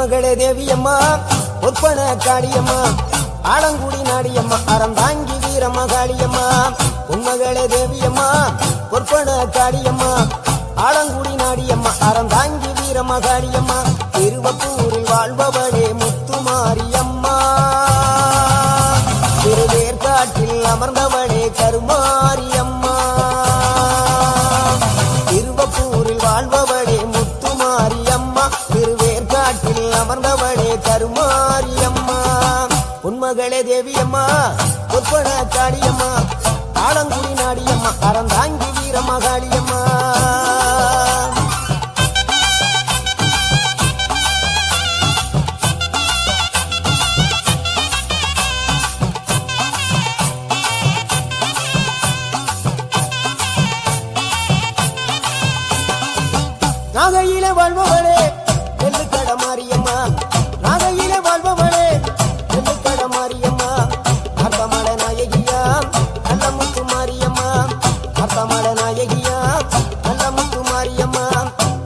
பொன்மகளே தேவியம்மா பொற்பன காளியம்மா ஆலங்குடி நாடியம்மா அறந்தாங்கி வீரம்மா காளியம்மா பொன்மகளே தேவியம்மா பொற்பன காளியம்மா ஆலங்குடி நாடியம்மா அறந்தாங்கி வீரம்மா காளியம்மா திருவப்பூரில் வாழ்பவளே முத்துமாரியம்மா திருவேற்காட்டில் அமர்ந்தவளே கருமாரியம்மா திருவப்பூரில் வாழ்பவளே முத்துமாரியம்மா திருவேற்காட்டில் அமர்ந்தவளே கருமாரியம்மா பொன்மகளே தேவியம்மா பொற்பன காளியம்மா ஆலங்குடி நாடியம்மா அறந்தாங்கி வீரம்மா காளியம்மா நாகையிலே வாழ்பவளே நெல்லுக்கட மாரியம்மா நாகையிலே வாழ்பவளே நெல்லுக்கட மாரியம்மா அர்த்தமட நாயகியா நல்ல முத்து மாரியம்மா அர்த்தமட நாயகியா நல்ல முத்து மாரியம்மா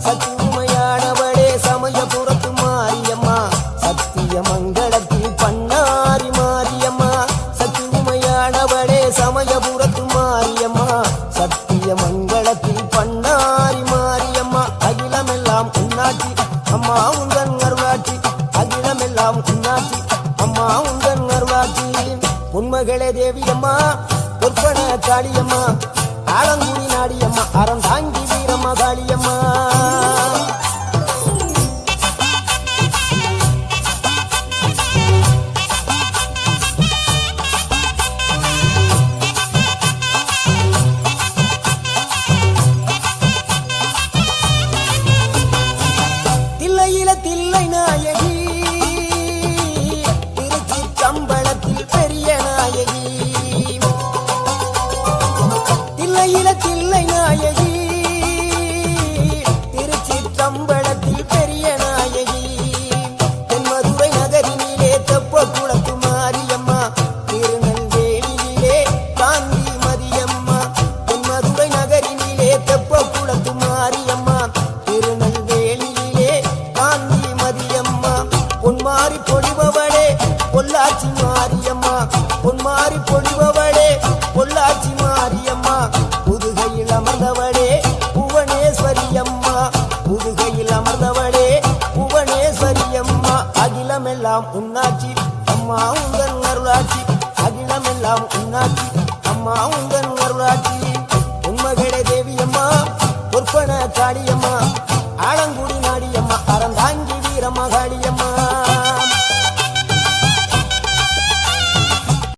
சக்தி உமையானவளே சமயபுரத்து மாரியம்மா சத்திய மங்களத்தில் பண்ணாரி மாரியம்மா சக்தி உமையானவளே சமயபுரத்து மாரியம்மா சத்திய மங்களத்தில் பண்ணாரி மாரியம்மா அகிலமெல்லாம் உன்னாட்சி அம்மா உந்தன் அருளாட்சி அகிலமெல்லாம் உன்னாட்சி அம்மா உந்தன் அருளாட்சி பொன்மகளே தேவியம்மா பொற்பன காளியம்மா ஆலங்குடி நாடியம்மா அறந்தாங்கி வீரம்மா காளியம்மா தில்லை நாயகி திருச்சி கம்பளத்தில் பெரிய நாயகி தில்லை நாயகி திருச்சி கம்பளத்தில் பெரிய நாயகி தென்மதுரை நகரினிலே தெப்ப குளத்து மாரியம்மா திருநெல்வேலியிலே காந்தி மதியம்மா தென்மதுரை நகரினிலே தெப்ப குளத்து மாரியம்மா திருநெல்வேலியிலே காந்தி மதியம்மா பொன்மாரி பொழிபவளே பொள்ளாச்சி மாரியம்மா பொன்மாரி பொழிபவளே பொள்ளாச்சி மாரியம்மா புதுகையில் அமர்ந்தவளே புவனேஸ்வரியம்மா புதுகையில் அமர்ந்தவளே புவனேஸ்வரியம்மா அகிலமெல்லாம் உன்னாட்சி அம்மா உந்தன் அருளாட்சி அகிலமெல்லாம் உன்னாட்சி அம்மா உந்தன் அருளாட்சி பொன்மகளே தேவியம்மா பொற்பன காளியம்மா